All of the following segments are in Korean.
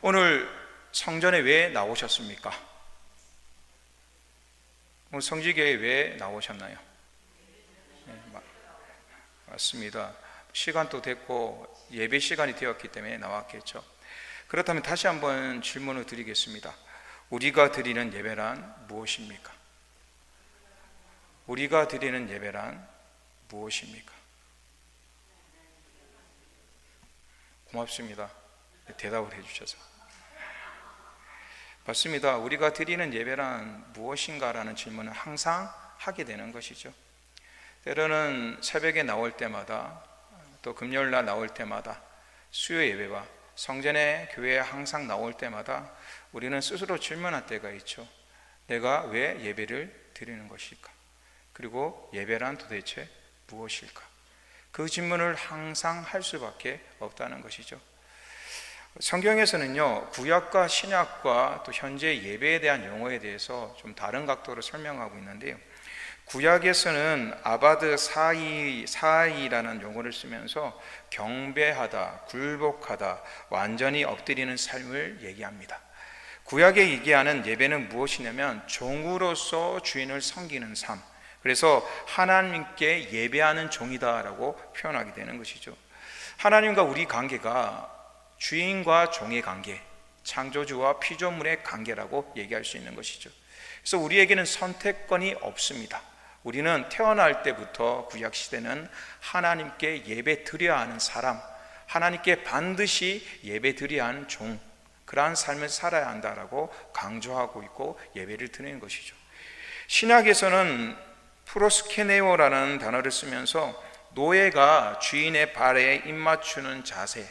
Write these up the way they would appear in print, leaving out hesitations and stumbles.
오늘 성전에 왜 나오셨습니까? 오늘 성지교회에 왜 나오셨나요? 네, 맞습니다. 시간도 됐고 예배 시간이 되었기 때문에 나왔겠죠. 그렇다면 다시 한번 질문을 드리겠습니다. 우리가 드리는 예배란 무엇입니까? 우리가 드리는 예배란 무엇입니까? 고맙습니다. 대답을 해주셔서. 맞습니다. 우리가 드리는 예배란 무엇인가라는 질문을 항상 하게 되는 것이죠. 때로는 새벽에 나올 때마다, 또 금요일날 나올 때마다, 수요 예배와 성전에 교회에 항상 나올 때마다 우리는 스스로 질문할 때가 있죠. 내가 왜 예배를 드리는 것일까? 그리고 예배란 도대체 무엇일까? 그 질문을 항상 할 수밖에 없다는 것이죠. 성경에서는요, 구약과 신약과 또 현재 예배에 대한 용어에 대해서 좀 다른 각도로 설명하고 있는데요, 구약에서는 아바드 사이라는 용어를 쓰면서 경배하다, 굴복하다, 완전히 엎드리는 삶을 얘기합니다. 구약에 얘기하는 예배는 무엇이냐면 종으로서 주인을 섬기는 삶, 그래서 하나님께 예배하는 종이다라고 표현하게 되는 것이죠. 하나님과 우리 관계가 주인과 종의 관계, 창조주와 피조물의 관계라고 얘기할 수 있는 것이죠. 그래서 우리에게는 선택권이 없습니다. 우리는 태어날 때부터 구약시대는 하나님께 예배 드려야 하는 사람, 하나님께 반드시 예배 드려야 하는 종, 그러한 삶을 살아야 한다라고 강조하고 있고 예배를 드리는 것이죠. 신약에서는 프로스케네오라는 단어를 쓰면서 노예가 주인의 발에 입맞추는 자세,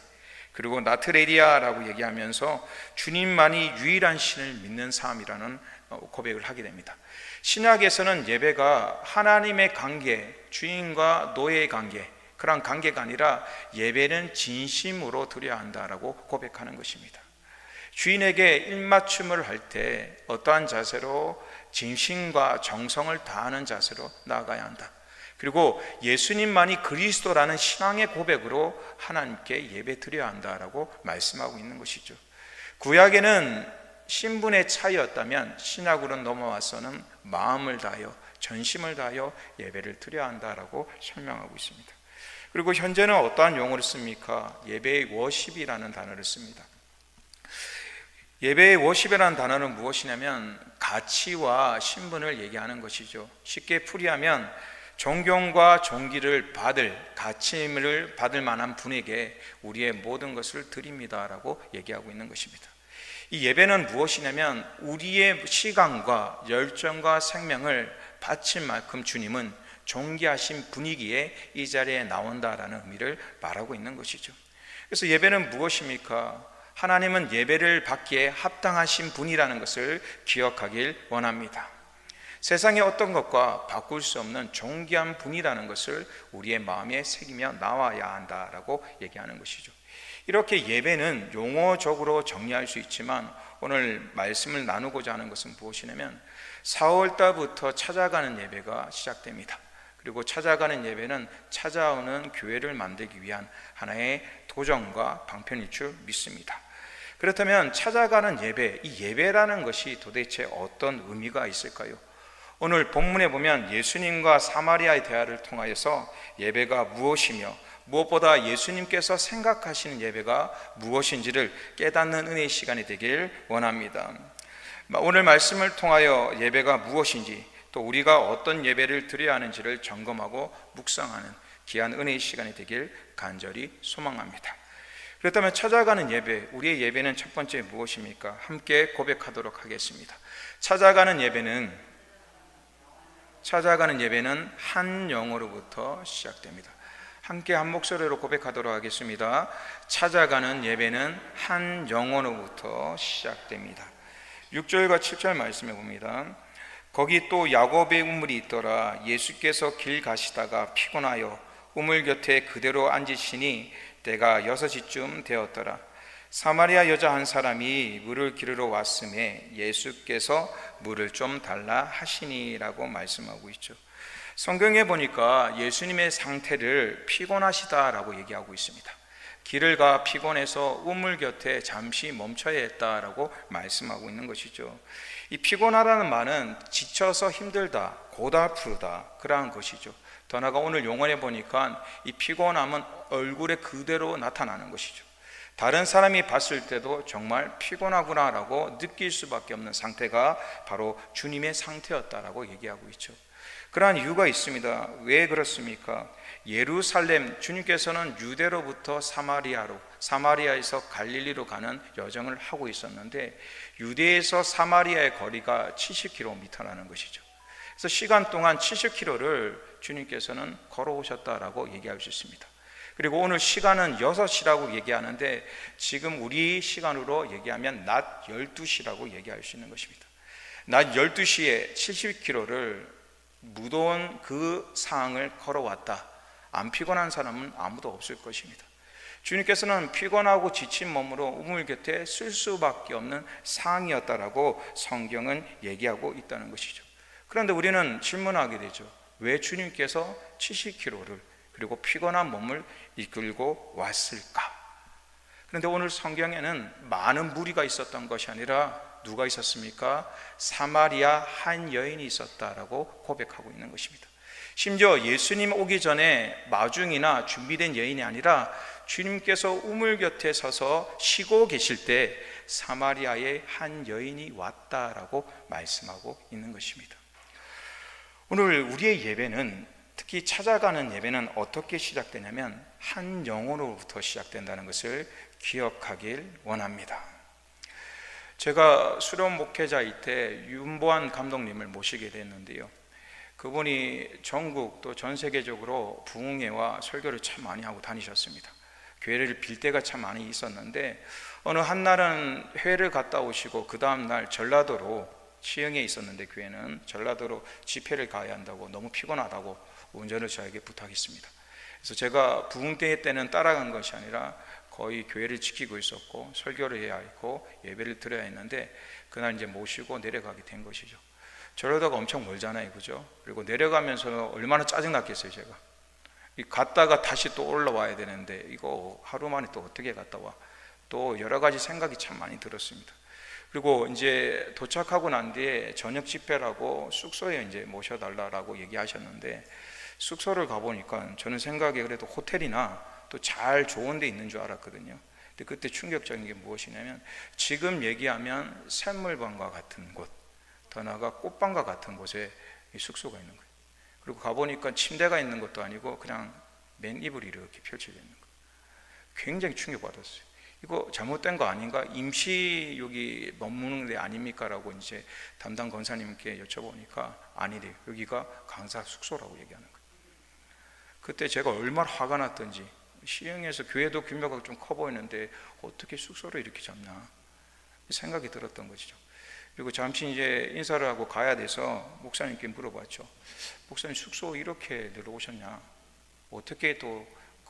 그리고 나트레리아라고 얘기하면서 주님만이 유일한 신을 믿는 삶이라는 고백을 하게 됩니다. 신약에서는 예배가 하나님의 관계, 주인과 노예의 관계, 그런 관계가 아니라 예배는 진심으로 드려야 한다라고 고백하는 것입니다. 주인에게 입맞춤을 할 때 어떠한 자세로 진심과 정성을 다하는 자세로 나아가야 한다. 그리고 예수님만이 그리스도라는 신앙의 고백으로 하나님께 예배 드려야 한다라고 말씀하고 있는 것이죠. 구약에는 신분의 차이였다면 신약으로 넘어와서는 마음을 다하여 전심을 다하여 예배를 드려야 한다라고 설명하고 있습니다. 그리고 현재는 어떠한 용어를 씁니까? 예배의 워십이라는 단어를 씁니다. 예배의 워십이라는 단어는 무엇이냐면 가치와 신분을 얘기하는 것이죠. 쉽게 풀이하면 존경과 존귀를 받을, 가치를 받을 만한 분에게 우리의 모든 것을 드립니다라고 얘기하고 있는 것입니다. 이 예배는 무엇이냐면 우리의 시간과 열정과 생명을 바친 만큼 주님은 존귀하신 분위기에 이 자리에 나온다라는 의미를 말하고 있는 것이죠. 그래서 예배는 무엇입니까? 하나님은 예배를 받기에 합당하신 분이라는 것을 기억하길 원합니다. 세상의 어떤 것과 바꿀 수 없는 존귀한 분이라는 것을 우리의 마음에 새기며 나와야 한다라고 얘기하는 것이죠. 이렇게 예배는 용어적으로 정리할 수 있지만 오늘 말씀을 나누고자 하는 것은 무엇이냐면 4월달부터 찾아가는 예배가 시작됩니다. 그리고 찾아가는 예배는 찾아오는 교회를 만들기 위한 하나의 도전과 방편일 줄 믿습니다. 그렇다면 찾아가는 예배, 이 예배라는 것이 도대체 어떤 의미가 있을까요? 오늘 본문에 보면 예수님과 사마리아의 대화를 통하여서 예배가 무엇이며 무엇보다 예수님께서 생각하시는 예배가 무엇인지를 깨닫는 은혜의 시간이 되길 원합니다. 오늘 말씀을 통하여 예배가 무엇인지 또 우리가 어떤 예배를 드려야 하는지를 점검하고 묵상하는 귀한 은혜의 시간이 되길 간절히 소망합니다. 그렇다면 찾아가는 예배, 우리의 예배는 첫 번째 무엇입니까? 함께 고백하도록 하겠습니다. 찾아가는 예배는 한 영으로부터 시작됩니다. 함께 한 목소리로 고백하도록 하겠습니다. 찾아가는 예배는 한 영으로부터 시작됩니다. 6절과 7절 말씀해 봅니다. 거기 또 야곱의 우물이 있더라. 예수께서 길 가시다가 피곤하여 우물 곁에 그대로 앉으시니 때가 6시쯤 되었더라. 사마리아 여자 한 사람이 물을 기르러 왔음에 예수께서 물을 좀 달라 하시니라고 말씀하고 있죠. 성경에 보니까 예수님의 상태를 피곤하시다라고 얘기하고 있습니다. 길을 가 피곤해서 우물 곁에 잠시 멈춰야 했다라고 말씀하고 있는 것이죠. 이 피곤하다는 말은 지쳐서 힘들다, 고달프다 그러한 것이죠. 더 나아가 오늘 용어에 보니까 이 피곤함은 얼굴에 그대로 나타나는 것이죠. 다른 사람이 봤을 때도 정말 피곤하구나라고 느낄 수밖에 없는 상태가 바로 주님의 상태였다라고 얘기하고 있죠. 그러한 이유가 있습니다. 왜 그렇습니까? 예루살렘, 주님께서는 유대로부터 사마리아로, 사마리아에서 갈릴리로 가는 여정을 하고 있었는데 유대에서 사마리아의 거리가 70km라는 것이죠. 그래서 시간 동안 70km를 주님께서는 걸어오셨다라고 얘기할 수 있습니다. 그리고 오늘 시간은 6시라고 얘기하는데 지금 우리 시간으로 얘기하면 낮 12시라고 얘기할 수 있는 것입니다. 낮 12시에 70km를 무더운 그 상황을 걸어왔다. 안 피곤한 사람은 아무도 없을 것입니다. 주님께서는 피곤하고 지친 몸으로 우물 곁에 쓸 수밖에 없는 상황이었다라고 성경은 얘기하고 있다는 것이죠. 그런데 우리는 질문하게 되죠. 왜 주님께서 70km를 그리고 피곤한 몸을 이끌고 왔을까? 그런데 오늘 성경에는 많은 무리가 있었던 것이 아니라 누가 있었습니까? 사마리아 한 여인이 있었다라고 고백하고 있는 것입니다. 심지어 예수님 오기 전에 마중이나 준비된 여인이 아니라 주님께서 우물 곁에 서서 쉬고 계실 때 사마리아의 한 여인이 왔다라고 말씀하고 있는 것입니다. 오늘 우리의 예배는, 특히 찾아가는 예배는 어떻게 시작되냐면 한 영혼으로부터 시작된다는 것을 기억하길 원합니다. 제가 수련 목회자일 때 윤보한 감독님을 모시게 됐는데요, 그분이 전국 또 전 세계적으로 부흥회와 설교를 참 많이 하고 다니셨습니다. 교회를 빌 때가 참 많이 있었는데 어느 한날은 회를 갔다 오시고 그 다음날 전라도로, 시흥에 있었는데 교회는 전라도로 집회를 가야 한다고 너무 피곤하다고 운전을 저에게 부탁했습니다. 그래서 제가 부흥회 때는 따라간 것이 아니라 거의 교회를 지키고 있었고 설교를 해야 했고 예배를 드려야 했는데 그날 이제 모시고 내려가게 된 것이죠. 전라도가 엄청 멀잖아요, 그죠? 그리고 내려가면서 얼마나 짜증났겠어요. 제가 갔다가 다시 또 올라와야 되는데 이거 하루 만에 또 어떻게 갔다 와? 또 여러 가지 생각이 참 많이 들었습니다. 그리고 이제 도착하고 난 뒤에 저녁 집회라고 숙소에 이제 모셔달라고 얘기하셨는데 숙소를 가보니까 저는 생각에 그래도 호텔이나 또 잘 좋은 데 있는 줄 알았거든요. 근데 그때 충격적인 게 무엇이냐면 지금 얘기하면 샘물방과 같은 곳, 더 나아가 꽃방과 같은 곳에 숙소가 있는 거예요. 그리고 가보니까 침대가 있는 것도 아니고 그냥 맨이불이 이렇게 펼쳐져 있는 거예요. 굉장히 충격받았어요. 이거 잘못된 거 아닌가? 임시 여기 머무는 데 아닙니까? 라고 이제 담당 권사님께 여쭤보니까 아니래요. 여기가 강사 숙소라고 얘기하는 거예요. 그때 제가 얼마나 화가 났던지, 시흥에서 교회도 규모가 좀 커 보이는데 어떻게 숙소를 이렇게 잡나 생각이 들었던 것이죠. 그리고 잠시 이제 인사를 하고 가야 돼서 목사님께 물어봤죠. 목사님 숙소 이렇게 내려오셨냐? 어떻게 또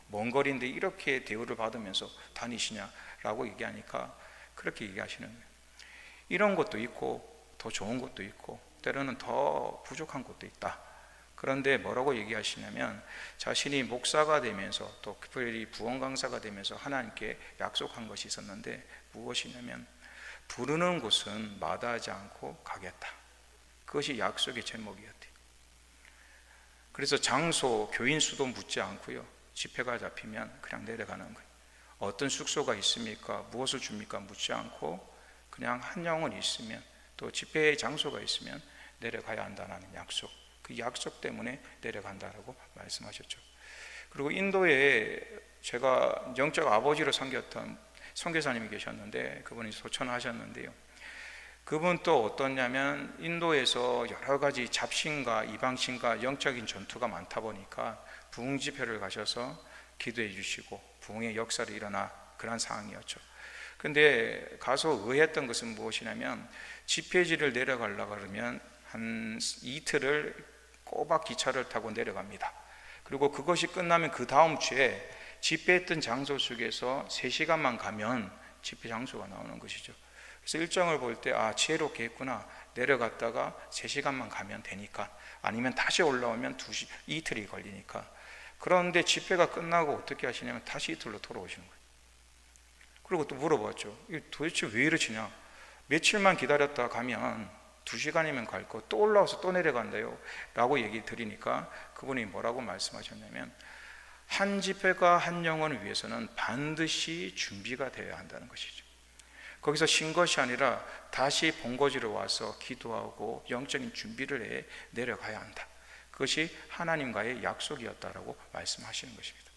먼 거리인데 이렇게 대우를 받으면서 다니시냐라고 얘기하니까 그렇게 얘기하시는 거예요. 이런 것도 있고 더 좋은 것도 있고 때로는 더 부족한 것도 있다. 그런데 뭐라고 얘기하시냐면 자신이 목사가 되면서 또 특별히 부흥 강사가 되면서 하나님께 약속한 것이 있었는데 무엇이냐면 부르는 곳은 마다하지 않고 가겠다. 그것이 약속의 제목이었대요. 그래서 장소, 교인 수도 묻지 않고요, 집회가 잡히면 그냥 내려가는 거예요. 어떤 숙소가 있습니까? 무엇을 줍니까? 묻지 않고 그냥 한 영혼이 있으면, 또 집회의 장소가 있으면 내려가야 한다는 약속, 그 약속 때문에 내려간다라고 말씀하셨죠. 그리고 인도에 제가 영적 아버지로 섬겼던 선교사님이 계셨는데 그분이 소천하셨는데요, 그분 또 어떠냐면 인도에서 여러 가지 잡신과 이방신과 영적인 전투가 많다 보니까 부흥 집회를 가셔서 기도해 주시고 부흥의 역사를 일어나 그런 상황이었죠. 근데 가서 의했던 것은 무엇이냐면 집회지를 내려가려고 그러면 한 이틀을 꼬박 기차를 타고 내려갑니다. 그리고 그것이 끝나면 그 다음 주에 집회했던 장소 속에서 3시간만 가면 집회 장소가 나오는 것이죠. 그래서 일정을 볼 때 지혜롭게 했구나, 내려갔다가 3시간만 가면 되니까, 아니면 다시 올라오면 이틀이 걸리니까 그런데 집회가 끝나고 어떻게 하시냐면 다시 이틀로 돌아오시는 거예요. 그리고 또 물어봤죠. 도대체 왜 이러시냐? 며칠만 기다렸다 가면 2시간이면 갈 거 또 올라와서 또 내려간대요 라고 얘기 드리니까 그분이 뭐라고 말씀하셨냐면, 한 집회가 한 영혼을 위해서는 반드시 준비가 되어야 한다는 것이죠. 거기서 쉰 것이 아니라 다시 본거지로 와서 기도하고 영적인 준비를 해 내려가야 한다. 그것이 하나님과의 약속이었다라고 말씀하시는 것입니다.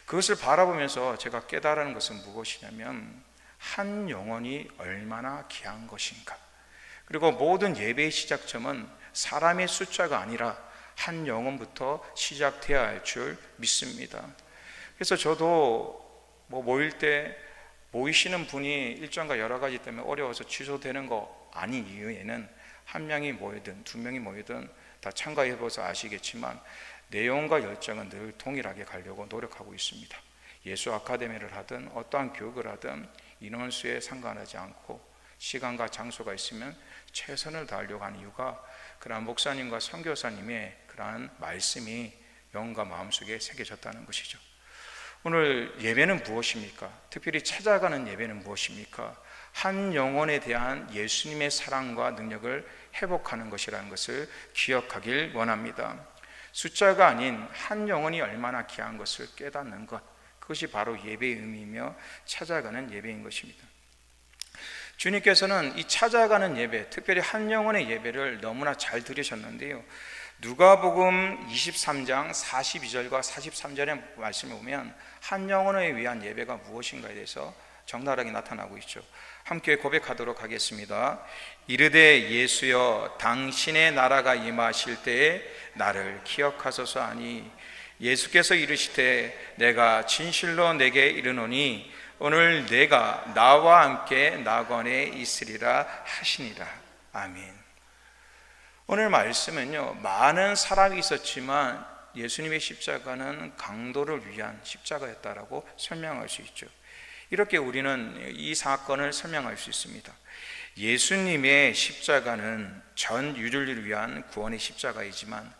그것을 바라보면서 제가 깨달은 것은 무엇이냐면, 한 영혼이 얼마나 귀한 것인가. 그리고 모든 예배의 시작점은 사람의 숫자가 아니라 한 영혼부터 시작되어야 할 줄 믿습니다. 그래서 저도 모일 때 모이시는 분이 일정과 여러 가지 때문에 어려워서 취소되는 거 아닌 이유에는, 한 명이 모이든 2명이 모이든 다 참가해보셔서 아시겠지만 내용과 열정은 늘 동일하게 가려고 노력하고 있습니다. 예수 아카데미를 하든 어떠한 교육을 하든 인원수에 상관하지 않고 시간과 장소가 있으면 최선을 다하려고 하는 이유가, 그러한 목사님과 선교사님의 그러한 말씀이 영과 마음속에 새겨졌다는 것이죠. 오늘 예배는 무엇입니까? 특별히 찾아가는 예배는 무엇입니까? 한 영혼에 대한 예수님의 사랑과 능력을 회복하는 것이라는 것을 기억하길 원합니다. 숫자가 아닌 한 영혼이 얼마나 귀한 것을 깨닫는 것, 그것이 바로 예배의 의미이며 찾아가는 예배인 것입니다. 주님께서는 이 찾아가는 예배, 특별히 한 영혼의 예배를 너무나 잘 들으셨는데요, 누가복음 23장 42절과 43절의 말씀을 보면 한 영혼을 위한 예배가 무엇인가에 대해서 적나라하게 나타나고 있죠. 함께 고백하도록 하겠습니다. 이르되 예수여, 당신의 나라가 임하실 때에 나를 기억하소서 하니, 예수께서 이르시되 내가 진실로 내게 이르노니 오늘 내가 나와 함께 낙원에 있으리라 하시니라. 아멘. 오늘 말씀은요, 많은 사람이 있었지만 예수님의 십자가는 강도를 위한 십자가였다라고 설명할 수 있죠. 이렇게 우리는 이 사건을 설명할 수 있습니다. 예수님의 십자가는 전 인류를 위한 구원의 십자가이지만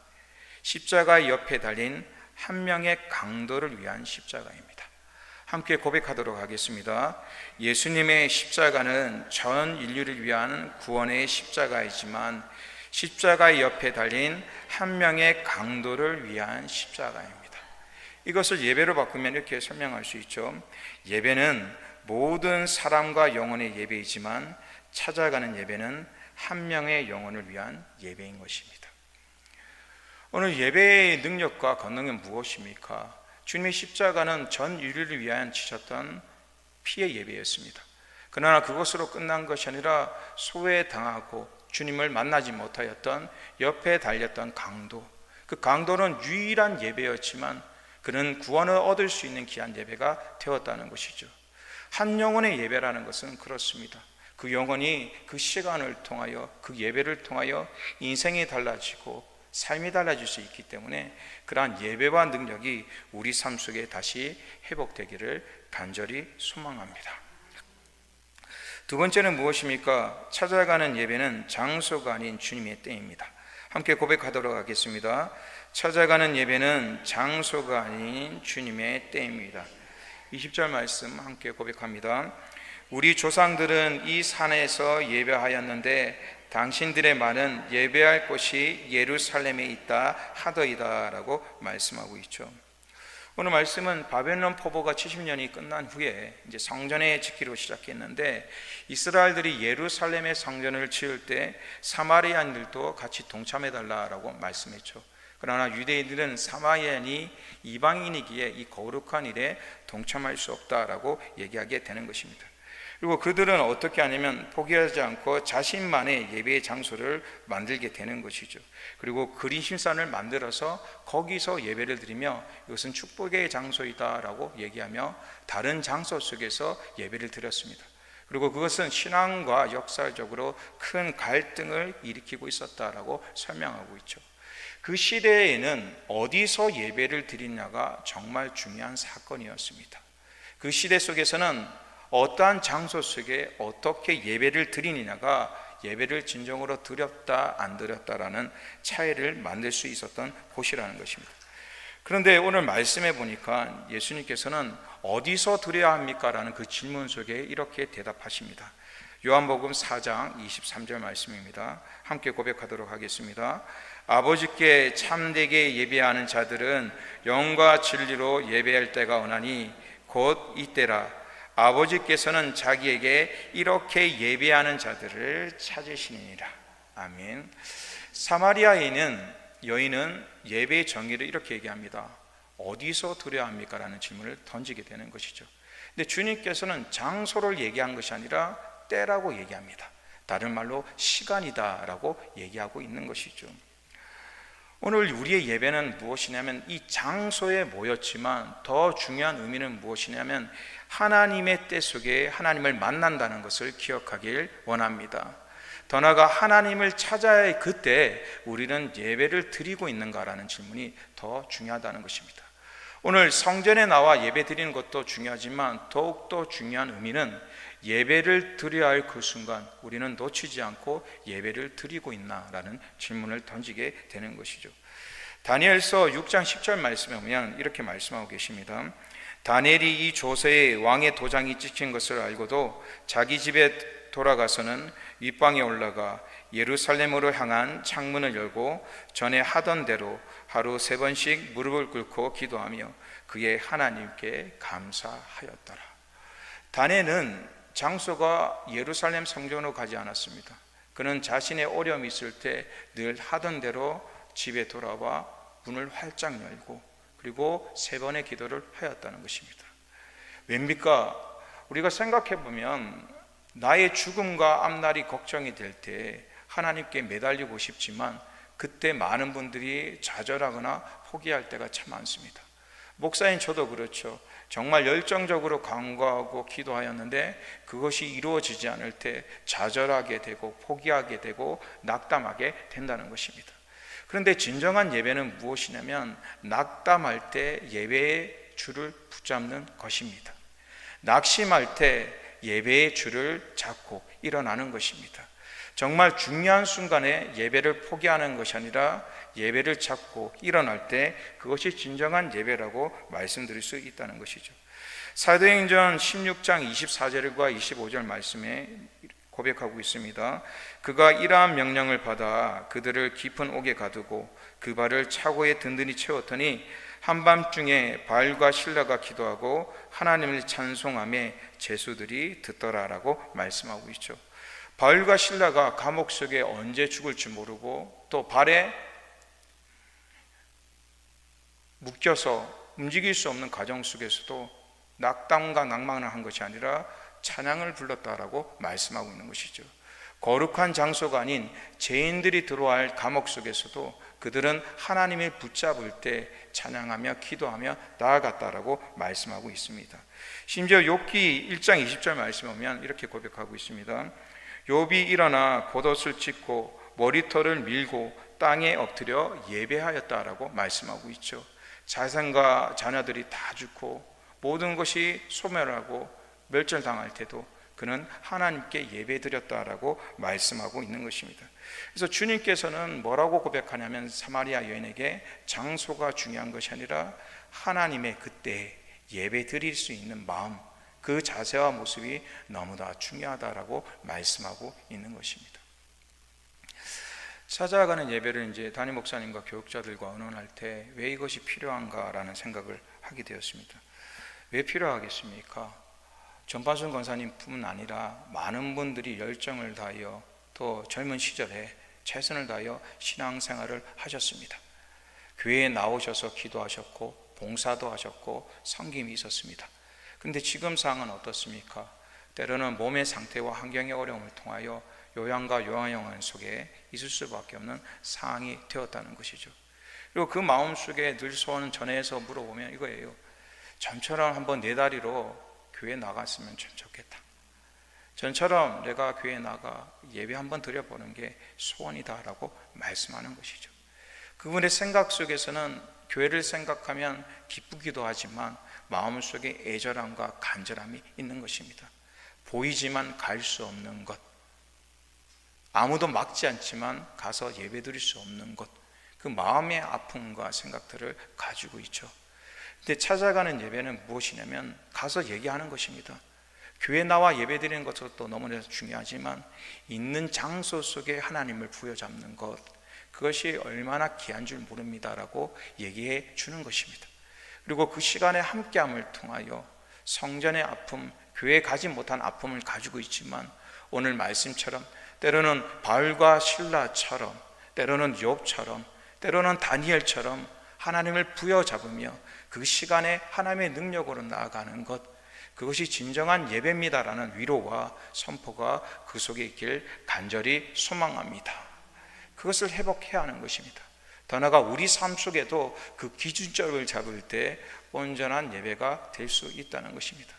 십자가 옆에 달린 한 명의 강도를 위한 십자가입니다. 함께 고백하도록 하겠습니다. 예수님의 십자가는 전 인류를 위한 구원의 십자가이지만 십자가 옆에 달린 한 명의 강도를 위한 십자가입니다. 이것을 예배로 바꾸면 이렇게 설명할 수 있죠. 예배는 모든 사람과 영혼의 예배이지만 찾아가는 예배는 한 명의 영혼을 위한 예배인 것입니다. 오늘 예배의 능력과 권능은 무엇입니까? 주님의 십자가는 전 인류를 위하여 지셨던 피의 예배였습니다. 그러나 그것으로 끝난 것이 아니라 소외당하고 주님을 만나지 못하였던 옆에 달렸던 강도, 그 강도는 유일한 예배였지만 그는 구원을 얻을 수 있는 귀한 예배가 되었다는 것이죠. 한 영혼의 예배라는 것은 그렇습니다. 그 영혼이 그 시간을 통하여, 그 예배를 통하여 인생이 달라지고 삶이 달라질 수 있기 때문에 그러한 예배와 능력이 우리 삶 속에 다시 회복되기를 간절히 소망합니다. 두 번째는 무엇입니까? 찾아가는 예배는 장소가 아닌 주님의 때입니다. 함께 고백하도록 하겠습니다. 찾아가는 예배는 장소가 아닌 주님의 때입니다. 20절 말씀 함께 고백합니다. 우리 조상들은 이 산에서 예배하였는데 당신들의 말은 예배할 곳이 예루살렘에 있다 하더이다 라고 말씀하고 있죠. 오늘 말씀은 바벨론 포로가 70년이 끝난 후에 이제 성전에 짓기로 시작했는데, 이스라엘들이 예루살렘의 성전을 지을 때 사마리아인들도 같이 동참해달라고 말씀했죠. 그러나 유대인들은 사마리아인이 이방인이기에 이 거룩한 일에 동참할 수 없다라고 얘기하게 되는 것입니다. 그리고 그들은 어떻게 하냐면 포기하지 않고 자신만의 예배의 장소를 만들게 되는 것이죠. 그리고 그리심산을 만들어서 거기서 예배를 드리며 이것은 축복의 장소이다 라고 얘기하며 다른 장소 속에서 예배를 드렸습니다. 그리고 그것은 신앙과 역사적으로 큰 갈등을 일으키고 있었다라고 설명하고 있죠. 그 시대에는 어디서 예배를 드리냐가 정말 중요한 사건이었습니다. 그 시대 속에서는 어떠한 장소 속에 어떻게 예배를 드리느냐가 예배를 진정으로 드렸다 안 드렸다라는 차이를 만들 수 있었던 곳이라는 것입니다. 그런데 오늘 말씀해 보니까 예수님께서는 어디서 드려야 합니까? 라는 그 질문 속에 이렇게 대답하십니다. 요한복음 4장 23절 말씀입니다. 함께 고백하도록 하겠습니다. 아버지께 참되게 예배하는 자들은 영과 진리로 예배할 때가 오나니 곧 이때라. 아버지께서는 자기에게 이렇게 예배하는 자들을 찾으시니라. 아멘. 사마리아에 있는 여인은 예배의 정의를 이렇게 얘기합니다. 어디서 드려야 합니까? 라는 질문을 던지게 되는 것이죠. 근데 주님께서는 장소를 얘기한 것이 아니라 때라고 얘기합니다. 다른 말로 시간이다 라고 얘기하고 있는 것이죠. 오늘 우리의 예배는 무엇이냐면 이 장소에 모였지만 더 중요한 의미는 무엇이냐면 하나님의 때 속에 하나님을 만난다는 것을 기억하길 원합니다. 더 나아가 하나님을 찾아야 그때 우리는 예배를 드리고 있는가라는 질문이 더 중요하다는 것입니다. 오늘 성전에 나와 예배 드리는 것도 중요하지만 더욱더 중요한 의미는 예배를 드려야 할 그 순간 우리는 놓치지 않고 예배를 드리고 있나라는 질문을 던지게 되는 것이죠. 다니엘서 6장 10절 말씀에 보면 이렇게 말씀하고 계십니다. 다니엘이 이 조서에 왕의 도장이 찍힌 것을 알고도 자기 집에 돌아가서는 윗방에 올라가 예루살렘으로 향한 창문을 열고 전에 하던 대로 하루 3번씩 무릎을 꿇고 기도하며 그의 하나님께 감사하였더라. 다니엘은 장소가 예루살렘 성전으로 가지 않았습니다. 그는 자신의 어려움이 있을 때 늘 하던 대로 집에 돌아와 문을 활짝 열고 그리고 3번의 기도를 하였다는 것입니다. 웬입니까? 우리가 생각해 보면 나의 죽음과 앞날이 걱정이 될 때 하나님께 매달리고 싶지만 그때 많은 분들이 좌절하거나 포기할 때가 참 많습니다. 목사인 저도 그렇죠. 정말 열정적으로 간구하고 기도하였는데 그것이 이루어지지 않을 때 좌절하게 되고 포기하게 되고 낙담하게 된다는 것입니다. 그런데 진정한 예배는 무엇이냐면 낙담할 때 예배의 줄을 붙잡는 것입니다. 낙심할 때 예배의 줄을 잡고 일어나는 것입니다. 정말 중요한 순간에 예배를 포기하는 것이 아니라 예배를 잡고 일어날 때 그것이 진정한 예배라고 말씀드릴 수 있다는 것이죠. 사도행전 16장 24절과 25절 말씀에 고백하고 있습니다. 그가 이러한 명령을 받아 그들을 깊은 옥에 가두고 그 발을 차고에 든든히 채웠더니 한밤중에 바알과 실라가 기도하고 하나님을 찬송하며 제수들이 듣더라라고 말씀하고 있죠. 바알과 실라가 감옥 속에 언제 죽을지 모르고 또 발에 묶여서 움직일 수 없는 가정 속에서도 낙담과 낭만을 한 것이 아니라 찬양을 불렀다라고 말씀하고 있는 것이죠. 거룩한 장소가 아닌 죄인들이 들어와 할 감옥 속에서도 그들은 하나님을 붙잡을 때 찬양하며 기도하며 나아갔다라고 말씀하고 있습니다. 심지어 욥기 1장 20절 말씀에 보면 이렇게 고백하고 있습니다. 욥이 일어나 겉옷을 찢고 머리털을 밀고 땅에 엎드려 예배하였다라고 말씀하고 있죠. 자손과 자녀들이 다 죽고 모든 것이 소멸하고 멸절당할 때도 그는 하나님께 예배드렸다라고 말씀하고 있는 것입니다. 그래서 주님께서는 뭐라고 고백하냐면 사마리아 여인에게 장소가 중요한 것이 아니라 하나님의 그때 예배 드릴 수 있는 마음, 그 자세와 모습이 너무나 중요하다라고 말씀하고 있는 것입니다. 찾아가는 예배를 이제 담임 목사님과 교육자들과 의논할 때 왜 이것이 필요한가라는 생각을 하게 되었습니다. 왜 필요하겠습니까? 전파순 권사님뿐만 아니라 많은 분들이 열정을 다하여 또 젊은 시절에 최선을 다하여 신앙생활을 하셨습니다. 교회에 나오셔서 기도하셨고 봉사도 하셨고 섬김이 있었습니다. 그런데 지금 상황은 어떻습니까? 때로는 몸의 상태와 환경의 어려움을 통하여 요양과 요양원 속에 있을 수밖에 없는 상황이 되었다는 것이죠. 그리고 그 마음속에 늘 소원 전해서 물어보면 이거예요. 전처럼 한번 내 다리로 교회 나갔으면 참 좋겠다. 전처럼 내가 교회 나가 예배 한번 드려보는 게 소원이다라고 말씀하는 것이죠. 그분의 생각 속에서는 교회를 생각하면 기쁘기도 하지만 마음속에 애절함과 간절함이 있는 것입니다. 보이지만 갈 수 없는 것, 아무도 막지 않지만 가서 예배 드릴 수 없는 것, 그 마음의 아픔과 생각들을 가지고 있죠. 근데 찾아가는 예배는 무엇이냐면 가서 얘기하는 것입니다. 교회 나와 예배 드리는 것도 너무나 중요하지만 있는 장소 속에 하나님을 부여잡는 것, 그것이 얼마나 귀한 줄 모릅니다라고 얘기해 주는 것입니다. 그리고 그 시간에 함께함을 통하여 성전의 아픔, 교회에 가지 못한 아픔을 가지고 있지만 오늘 말씀처럼 때로는 바울과 실라처럼, 때로는 욥처럼, 때로는 다니엘처럼 하나님을 부여잡으며 그 시간에 하나님의 능력으로 나아가는 것, 그것이 진정한 예배입니다라는 위로와 선포가 그 속에 있길 간절히 소망합니다. 그것을 회복해야 하는 것입니다. 더 나아가 우리 삶 속에도 그 기준점을 잡을 때 온전한 예배가 될 수 있다는 것입니다.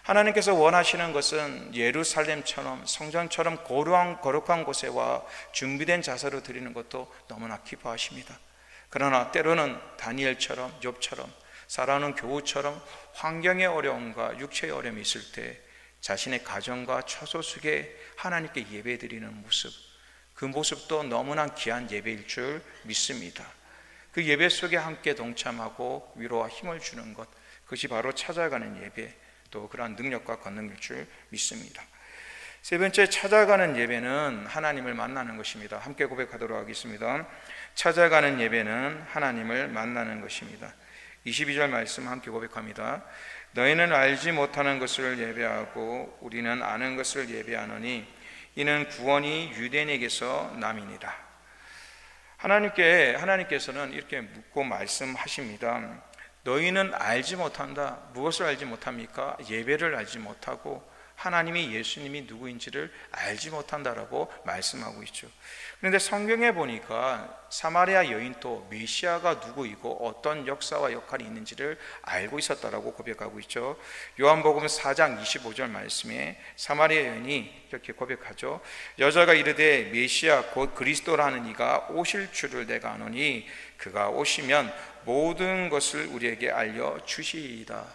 하나님께서 원하시는 것은 예루살렘처럼 성전처럼 거룩한 곳에 와 준비된 자세로 드리는 것도 너무나 기뻐하십니다. 그러나 때로는 다니엘처럼 욥처럼 살아오는 교우처럼 환경의 어려움과 육체의 어려움이 있을 때 자신의 가정과 처소 속에 하나님께 예배드리는 모습, 그 모습도 너무나 귀한 예배일 줄 믿습니다. 그 예배 속에 함께 동참하고 위로와 힘을 주는 것, 그것이 바로 찾아가는 예배, 또 그러한 능력과 권능일 줄 믿습니다. 세 번째, 찾아가는 예배는 하나님을 만나는 것입니다. 함께 고백하도록 하겠습니다. 찾아가는 예배는 하나님을 만나는 것입니다. 22절 말씀 함께 고백합니다. 너희는 알지 못하는 것을 예배하고 우리는 아는 것을 예배하노니 이는 구원이 유대인에게서 남이니라. 하나님께서는 이렇게 묻고 말씀하십니다. 너희는 알지 못한다. 무엇을 알지 못합니까? 예배를 알지 못하고 하나님이, 예수님이 누구인지를 알지 못한다라고 말씀하고 있죠. 그런데 성경에 보니까 사마리아 여인도 메시아가 누구이고 어떤 역사와 역할이 있는지를 알고 있었다라고 고백하고 있죠. 요한복음 4장 25절 말씀에 사마리아 여인이 이렇게 고백하죠. 여자가 이르되 메시아 곧 그리스도라는 이가 오실 줄을 내가 아노니 그가 오시면 모든 것을 우리에게 알려주시이다.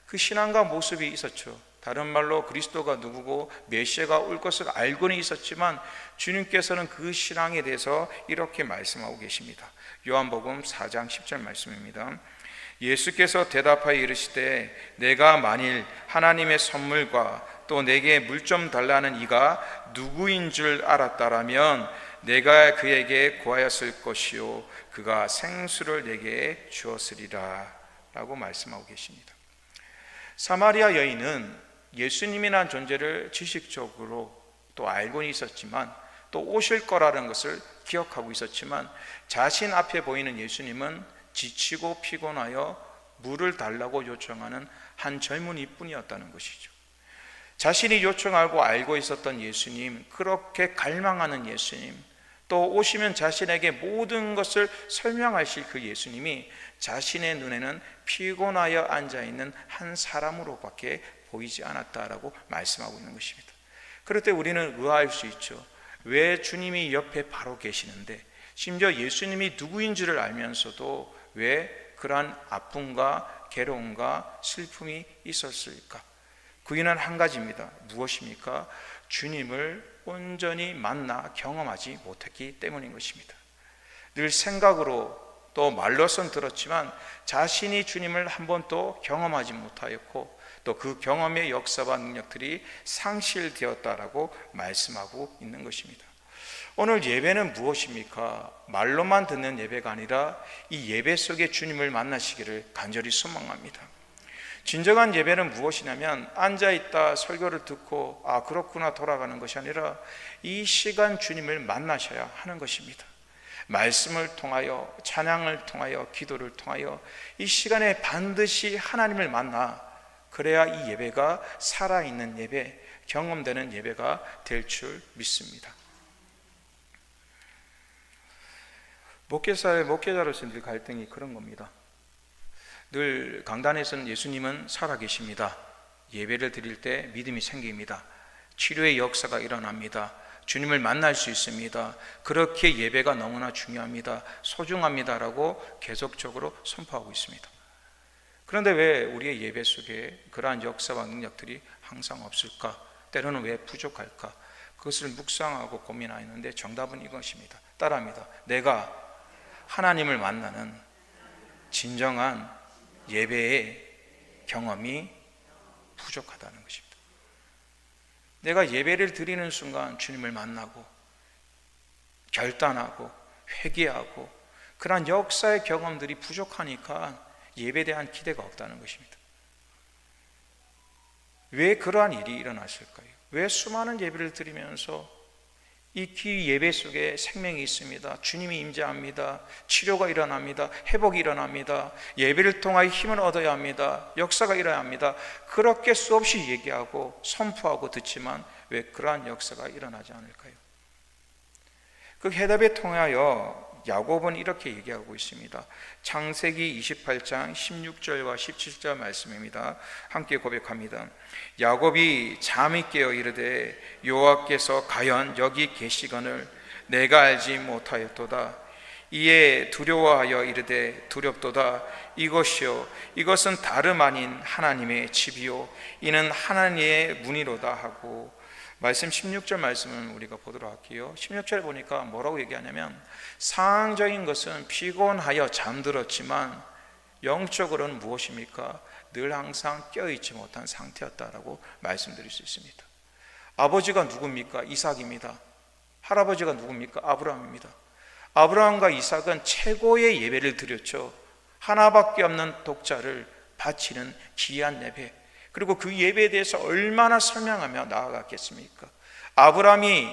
그 신앙과 모습이 있었죠. 다른 말로 그리스도가 누구고 메시아가 올 것을 알고는 있었지만 주님께서는 그 신앙에 대해서 이렇게 말씀하고 계십니다. 요한복음 4장 10절 말씀입니다. 예수께서 대답하여 이르시되 내가 만일 하나님의 선물과 또 내게 물 좀 달라는 이가 누구인 줄 알았다라면 내가 그에게 구하였을 것이요 그가 생수를 내게 주었으리라 라고 말씀하고 계십니다. 사마리아 여인은 예수님이라는 존재를 지식적으로 또 알고는 있었지만 또 오실 거라는 것을 기억하고 있었지만 자신 앞에 보이는 예수님은 지치고 피곤하여 물을 달라고 요청하는 한 젊은이 뿐이었다는 것이죠. 자신이 요청하고 알고 있었던 예수님, 그렇게 갈망하는 예수님, 또 오시면 자신에게 모든 것을 설명하실 그 예수님이 자신의 눈에는 피곤하여 앉아있는 한 사람으로밖에 보이지 않았다라고 말씀하고 있는 것입니다. 그럴 때 우리는 의아할 수 있죠. 왜 주님이 옆에 바로 계시는데 심지어 예수님이 누구인지를 알면서도 왜 그러한 아픔과 괴로움과 슬픔이 있었을까? 그 이유는 한 가지입니다. 무엇입니까? 주님을 온전히 만나 경험하지 못했기 때문인 것입니다. 늘 생각으로 또 말로선 들었지만 자신이 주님을 한 번도 경험하지 못하였고 또 그 경험의 역사와 능력들이 상실되었다라고 말씀하고 있는 것입니다. 오늘 예배는 무엇입니까? 말로만 듣는 예배가 아니라 이 예배 속에 주님을 만나시기를 간절히 소망합니다. 진정한 예배는 무엇이냐면 앉아있다 설교를 듣고 아 그렇구나 돌아가는 것이 아니라 이 시간 주님을 만나셔야 하는 것입니다. 말씀을 통하여 찬양을 통하여 기도를 통하여 이 시간에 반드시 하나님을 만나 그래야 이 예배가 살아있는 예배, 경험되는 예배가 될 줄 믿습니다. 목회자로서 늘 갈등이 그런 겁니다. 늘 강단에서는 예수님은 살아계십니다. 예배를 드릴 때 믿음이 생깁니다. 치료의 역사가 일어납니다. 주님을 만날 수 있습니다. 그렇게 예배가 너무나 중요합니다. 소중합니다라고 계속적으로 선포하고 있습니다. 그런데 왜 우리의 예배 속에 그러한 역사와 능력들이 항상 없을까? 때로는 왜 부족할까? 그것을 묵상하고 고민하였는데 정답은 이것입니다. 따라합니다. 내가 하나님을 만나는 진정한 예배의 경험이 부족하다는 것입니다. 내가 예배를 드리는 순간 주님을 만나고 결단하고 회개하고 그러한 역사의 경험들이 부족하니까 예배에 대한 기대가 없다는 것입니다. 왜 그러한 일이 일어났을까요? 왜 수많은 예배를 드리면서 이 예배 속에 생명이 있습니다. 주님이 임재합니다. 치료가 일어납니다. 회복이 일어납니다. 예배를 통하여 힘을 얻어야 합니다. 역사가 일어나야 합니다. 그렇게 수없이 얘기하고 선포하고 듣지만 왜 그러한 역사가 일어나지 않을까요? 그 해답에 통하여 야곱은 이렇게 얘기하고 있습니다. 창세기 28장 16절과 17절 말씀입니다. 함께 고백합니다. 야곱이 잠이 깨어 이르되 여호와께서 과연 여기 계시거늘 내가 알지 못하였도다. 이에 두려워하여 이르되 두렵도다. 이것이요 이것은 다름 아닌 하나님의 집이요 이는 하나님의 문이로다 하고, 말씀 16절 말씀을 우리가 보도록 할게요. 16절 보니까 뭐라고 얘기하냐면 상황적인 것은 피곤하여 잠들었지만 영적으로는 무엇입니까? 늘 항상 깨어있지 못한 상태였다라고 말씀드릴 수 있습니다. 아버지가 누굽니까? 이삭입니다. 할아버지가 누굽니까? 아브라함입니다. 아브라함과 이삭은 최고의 예배를 드렸죠. 하나밖에 없는 독자를 바치는 귀한 예배, 그리고 그 예배에 대해서 얼마나 설명하며 나아갔겠습니까? 아브라함이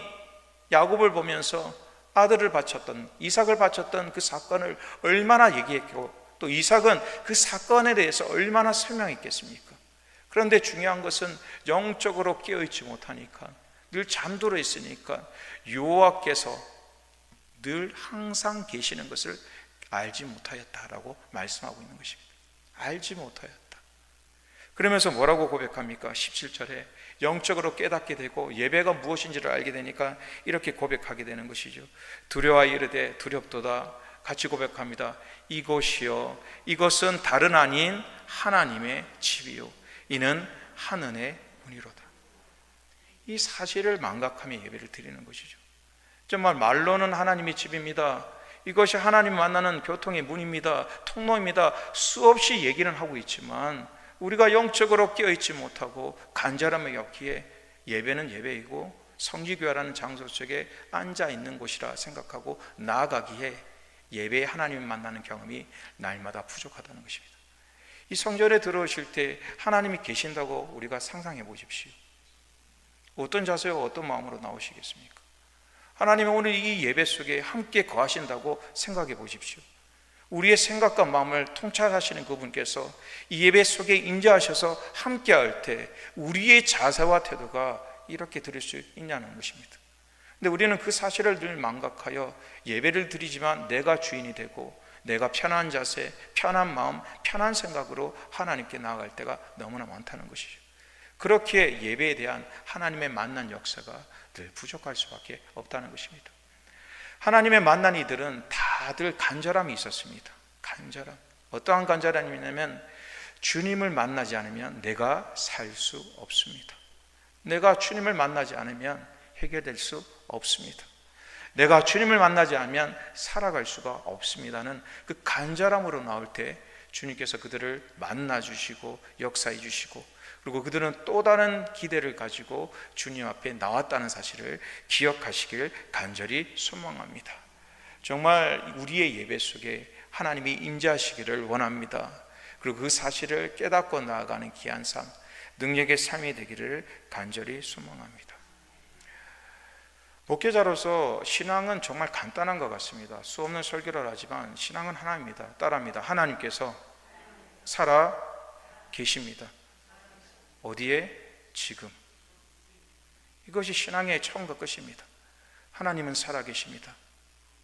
야곱을 보면서 아들을 바쳤던, 이삭을 바쳤던 그 사건을 얼마나 얘기했고, 또 이삭은 그 사건에 대해서 얼마나 설명했겠습니까? 그런데 중요한 것은 영적으로 깨어있지 못하니까, 늘 잠들어 있으니까 여호와께서 늘 항상 계시는 것을 알지 못하였다라고 말씀하고 있는 것입니다. 알지 못하였다. 그러면서 뭐라고 고백합니까? 17절에 영적으로 깨닫게 되고 예배가 무엇인지를 알게 되니까 이렇게 고백하게 되는 것이죠. 두려워하여 이르되 두렵도다. 같이 고백합니다. 이곳이요 이것은 다른 아닌 하나님의 집이요 이는 하늘의 문이로다. 이 사실을 망각하며 예배를 드리는 것이죠. 정말 말로는 하나님의 집입니다. 이것이 하나님 만나는 교통의 문입니다. 통로입니다. 수없이 얘기는 하고 있지만 우리가 영적으로 깨어있지 못하고 간절함이 없기에 예배는 예배이고 성지교회라는 장소 속에 앉아있는 곳이라 생각하고 나아가기에 예배에 하나님을 만나는 경험이 날마다 부족하다는 것입니다. 이 성전에 들어오실 때 하나님이 계신다고 우리가 상상해 보십시오. 어떤 자세와 어떤 마음으로 나오시겠습니까? 하나님은 오늘 이 예배 속에 함께 거하신다고 생각해 보십시오. 우리의 생각과 마음을 통찰하시는 그분께서 이 예배 속에 임재하셔서 함께 할 때 우리의 자세와 태도가 이렇게 드릴 수 있냐는 것입니다. 근데 우리는 그 사실을 늘 망각하여 예배를 드리지만 내가 주인이 되고 내가 편한 자세, 편한 마음, 편한 생각으로 하나님께 나아갈 때가 너무나 많다는 것이죠. 그렇게 예배에 대한 하나님의 만난 역사가 늘 부족할 수밖에 없다는 것입니다. 하나님의 만난 이들은 다들 간절함이 있었습니다. 간절함. 어떠한 간절함이냐면 주님을 만나지 않으면 내가 살 수 없습니다. 내가 주님을 만나지 않으면 해결될 수 없습니다. 내가 주님을 만나지 않으면 살아갈 수가 없습니다는 그 간절함으로 나올 때 주님께서 그들을 만나 주시고 역사해 주시고, 그리고 그들은 또 다른 기대를 가지고 주님 앞에 나왔다는 사실을 기억하시길 간절히 소망합니다. 정말 우리의 예배 속에 하나님이 임재하시기를 원합니다. 그리고 그 사실을 깨닫고 나아가는 귀한 삶, 능력의 삶이 되기를 간절히 소망합니다. 목회자로서 신앙은 정말 간단한 것 같습니다. 수없는 설교를 하지만 신앙은 하나입니다. 따라합니다. 하나님께서 살아 계십니다. 어디에? 지금. 이것이 신앙의 처음과 끝입니다. 하나님은 살아 계십니다.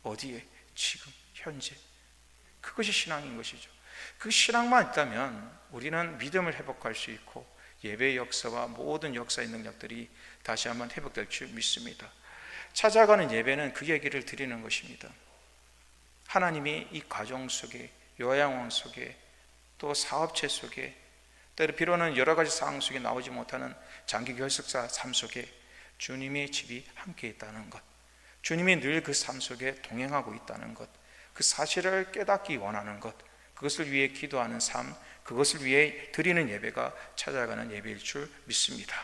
어디에? 지금, 현재. 그것이 신앙인 것이죠. 그 신앙만 있다면 우리는 믿음을 회복할 수 있고 예배의 역사와 모든 역사의 능력들이 다시 한번 회복될 줄 믿습니다. 찾아가는 예배는 그 얘기를 드리는 것입니다. 하나님이 이 가정 속에, 요양원 속에, 또 사업체 속에, 때로 비로는 여러 가지 상황 속에 나오지 못하는 장기 결석자 삶 속에 주님의 집이 함께 있다는 것, 주님이 늘 그 삶 속에 동행하고 있다는 것, 그 사실을 깨닫기 원하는 것, 그것을 위해 기도하는 삶, 그것을 위해 드리는 예배가 찾아가는 예배일 줄 믿습니다.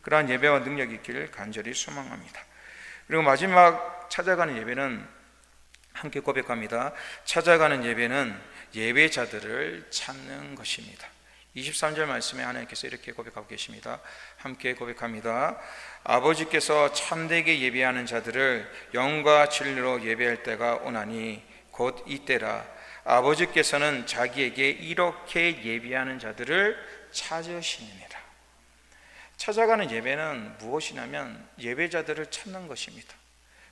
그러한 예배와 능력이 있기를 간절히 소망합니다. 그리고 마지막 찾아가는 예배는 함께 고백합니다. 찾아가는 예배는 예배자들을 찾는 것입니다. 23절 말씀에 하나님께서 이렇게 고백하고 계십니다. 함께 고백합니다. 아버지께서 참되게 예배하는 자들을 영과 진리로 예배할 때가 오나니 곧 이때라. 아버지께서는 자기에게 이렇게 예배하는 자들을 찾으시느니라. 찾아가는 예배는 무엇이냐면 예배자들을 찾는 것입니다.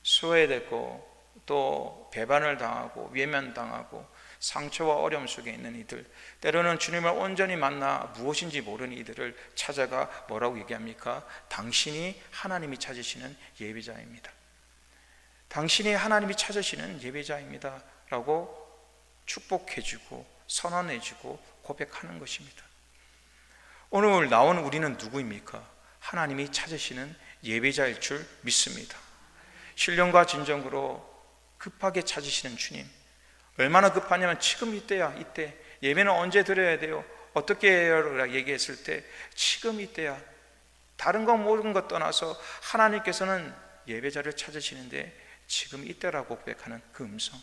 소외되고 또 배반을 당하고 외면당하고 상처와 어려움 속에 있는 이들, 때로는 주님을 온전히 만나 무엇인지 모르는 이들을 찾아가 뭐라고 얘기합니까? 당신이 하나님이 찾으시는 예배자입니다. 당신이 하나님이 찾으시는 예배자입니다 라고 축복해주고 선언해주고 고백하는 것입니다. 오늘 나온 우리는 누구입니까? 하나님이 찾으시는 예배자일 줄 믿습니다. 신령과 진정으로 급하게 찾으시는 주님, 얼마나 급하냐면 지금 이때야. 이때 예배는 언제 드려야 돼요? 어떻게 해요? 라고 얘기했을 때 지금 이때야. 다른 거 모든 것 떠나서 하나님께서는 예배자를 찾으시는데 지금 이때라고 고백하는 그 음성.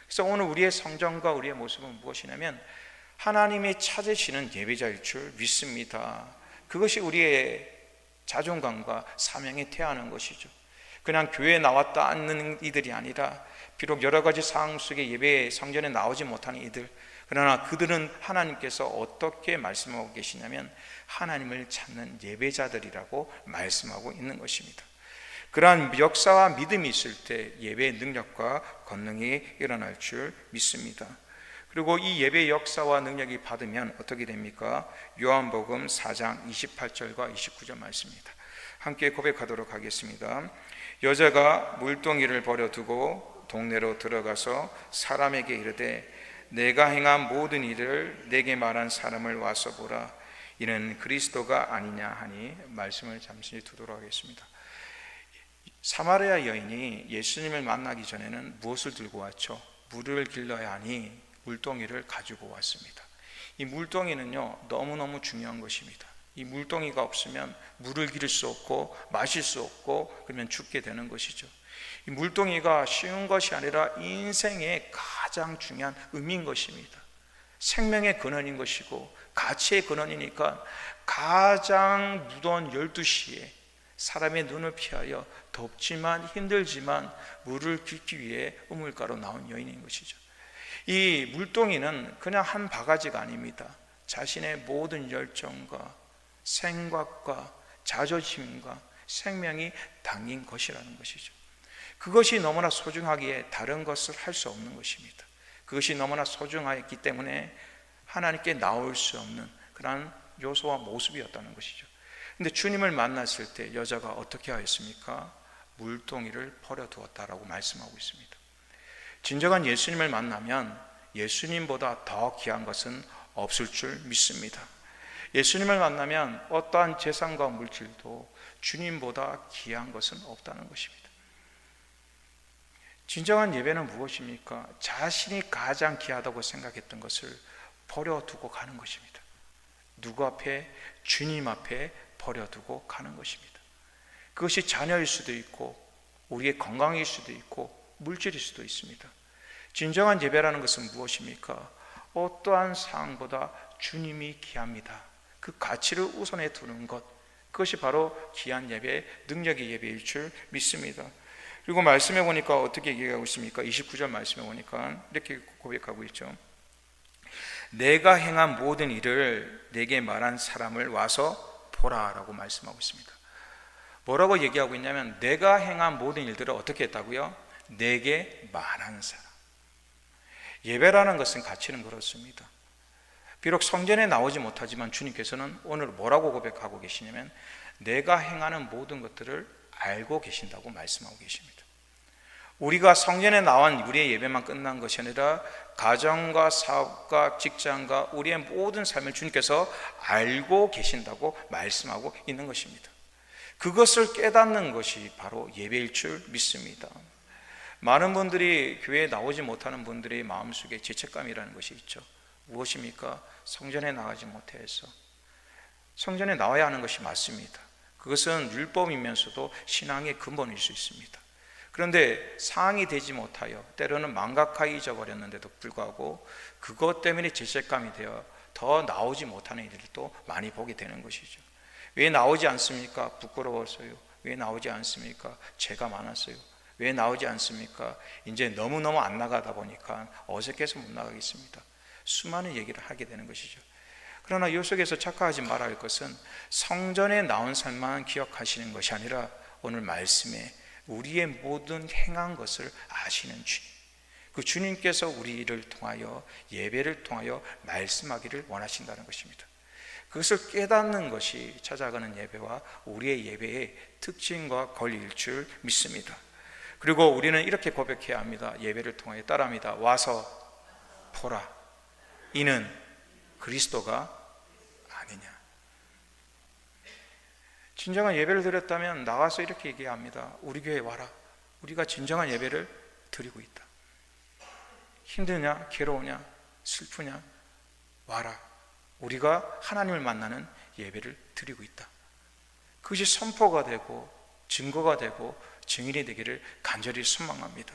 그래서 오늘 우리의 성정과 우리의 모습은 무엇이냐면 하나님이 찾으시는 예배자일 줄 믿습니다. 그것이 우리의 자존감과 사명에 태하는 것이죠. 그냥 교회에 나왔다 앉는 이들이 아니라 비록 여러 가지 상황 속에 예배 성전에 나오지 못하는 이들, 그러나 그들은 하나님께서 어떻게 말씀하고 계시냐면 하나님을 찾는 예배자들이라고 말씀하고 있는 것입니다. 그러한 역사와 믿음이 있을 때 예배의 능력과 권능이 일어날 줄 믿습니다. 그리고 이 예배의 역사와 능력이 받으면 어떻게 됩니까? 요한복음 4장 28절과 29절 말씀입니다. 함께 고백하도록 하겠습니다. 여자가 물동이를 버려두고 동네로 들어가서 사람에게 이르되 내가 행한 모든 일을 내게 말한 사람을 와서 보라. 이는 그리스도가 아니냐 하니 말씀을 잠시 두도록 하겠습니다. 사마리아 여인이 예수님을 만나기 전에는 무엇을 들고 왔죠? 물을 길러야 하니 물동이를 가지고 왔습니다. 이 물동이는요 너무너무 중요한 것입니다. 이 물동이가 없으면 물을 기를 수 없고 마실 수 없고 그러면 죽게 되는 것이죠. 이 물동이가 쉬운 것이 아니라 인생의 가장 중요한 의미인 것입니다. 생명의 근원인 것이고 가치의 근원이니까 가장 무더운 12시에 사람의 눈을 피하여 덥지만 힘들지만 물을 깃기 위해 우물가로 나온 여인인 것이죠. 이 물동이는 그냥 한 바가지가 아닙니다. 자신의 모든 열정과 생각과 자존심과 생명이 담긴 것이라는 것이죠. 그것이 너무나 소중하기에 다른 것을 할 수 없는 것입니다. 그것이 너무나 소중하기 때문에 하나님께 나올 수 없는 그런 요소와 모습이었다는 것이죠. 근데 주님을 만났을 때 여자가 어떻게 하였습니까? 물동이를 버려두었다라고 말씀하고 있습니다. 진정한 예수님을 만나면 예수님보다 더 귀한 것은 없을 줄 믿습니다. 예수님을 만나면 어떠한 재산과 물질도 주님보다 귀한 것은 없다는 것입니다. 진정한 예배는 무엇입니까? 자신이 가장 귀하다고 생각했던 것을 버려두고 가는 것입니다. 누구 앞에? 주님 앞에 버려두고 가는 것입니다. 그것이 자녀일 수도 있고 우리의 건강일 수도 있고 물질일 수도 있습니다. 진정한 예배라는 것은 무엇입니까? 어떠한 상황보다 주님이 귀합니다. 그 가치를 우선에 두는 것, 그것이 바로 귀한 예배, 능력의 예배일 줄 믿습니다. 그리고 말씀해 보니까 어떻게 얘기하고 있습니까? 29절 말씀해 보니까 이렇게 고백하고 있죠. 내가 행한 모든 일을 내게 말한 사람을 와서 보라 라고 말씀하고 있습니다. 뭐라고 얘기하고 있냐면 내가 행한 모든 일들을 어떻게 했다고요? 내게 말한 사람. 예배라는 것은 가치는 그렇습니다. 비록 성전에 나오지 못하지만 주님께서는 오늘 뭐라고 고백하고 계시냐면 내가 행하는 모든 것들을 알고 계신다고 말씀하고 계십니다. 우리가 성전에 나온 우리의 예배만 끝난 것이 아니라 가정과 사업과 직장과 우리의 모든 삶을 주님께서 알고 계신다고 말씀하고 있는 것입니다. 그것을 깨닫는 것이 바로 예배일 줄 믿습니다. 많은 분들이 교회에 나오지 못하는 분들의 마음속에 죄책감이라는 것이 있죠. 무엇입니까? 성전에 나가지 못해서. 성전에 나와야 하는 것이 맞습니다. 그것은 율법이면서도 신앙의 근본일 수 있습니다. 그런데 상이 되지 못하여 때로는 망각하여 잊어버렸는데도 불구하고 그것 때문에 죄책감이 되어 더 나오지 못하는 일들도 많이 보게 되는 것이죠. 왜 나오지 않습니까? 부끄러워서요. 왜 나오지 않습니까? 죄가 많았어요. 왜 나오지 않습니까? 이제 너무너무 안 나가다 보니까 어색해서 못 나가겠습니다. 수많은 얘기를 하게 되는 것이죠. 그러나 이 속에서 착각하지 말아야 할 것은 성전에 나온 삶만 기억하시는 것이 아니라 오늘 말씀에 우리의 모든 행한 것을 아시는 주님, 그 주님께서 우리를 통하여 예배를 통하여 말씀하기를 원하신다는 것입니다. 그것을 깨닫는 것이 찾아가는 예배와 우리의 예배의 특징과 권리일 줄 믿습니다. 그리고 우리는 이렇게 고백해야 합니다. 예배를 통하여 따라합니다. 와서 보라, 이는 그리스도가 아니냐. 진정한 예배를 드렸다면 나와서 이렇게 얘기합니다. 우리 교회에 와라. 우리가 진정한 예배를 드리고 있다. 힘드냐? 괴로우냐? 슬프냐? 와라. 우리가 하나님을 만나는 예배를 드리고 있다. 그것이 선포가 되고 증거가 되고 증인이 되기를 간절히 소망합니다.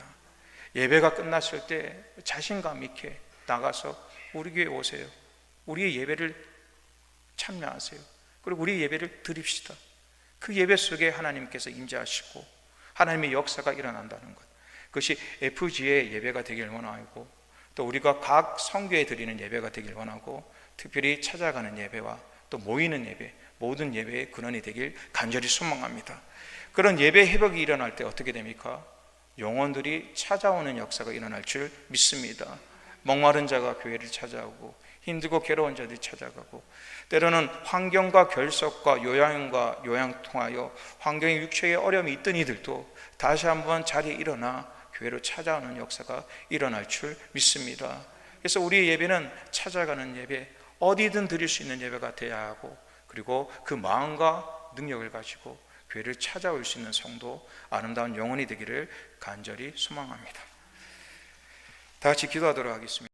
예배가 끝났을 때 자신감 있게 나가서 우리 교회에 오세요. 우리의 예배를 참여하세요. 그리고 우리의 예배를 드립시다. 그 예배 속에 하나님께서 임재하시고 하나님의 역사가 일어난다는 것, 그것이 FG의 예배가 되길 원하고 또 우리가 각 성교에 드리는 예배가 되길 원하고 특별히 찾아가는 예배와 또 모이는 예배, 모든 예배의 근원이 되길 간절히 소망합니다. 그런 예배 회복이 일어날 때 어떻게 됩니까? 영혼들이 찾아오는 역사가 일어날 줄 믿습니다. 목마른 자가 교회를 찾아오고 힘들고 괴로운 자들이 찾아가고 때로는 환경과 결석과 요양 통하여 환경의 육체의 어려움이 있던 이들도 다시 한번 자리에 일어나 교회로 찾아오는 역사가 일어날 줄 믿습니다. 그래서 우리의 예배는 찾아가는 예배, 어디든 드릴 수 있는 예배가 되어야 하고 그리고 그 마음과 능력을 가지고 교회를 찾아올 수 있는 성도, 아름다운 영혼이 되기를 간절히 소망합니다. 다 같이 기도하도록 하겠습니다.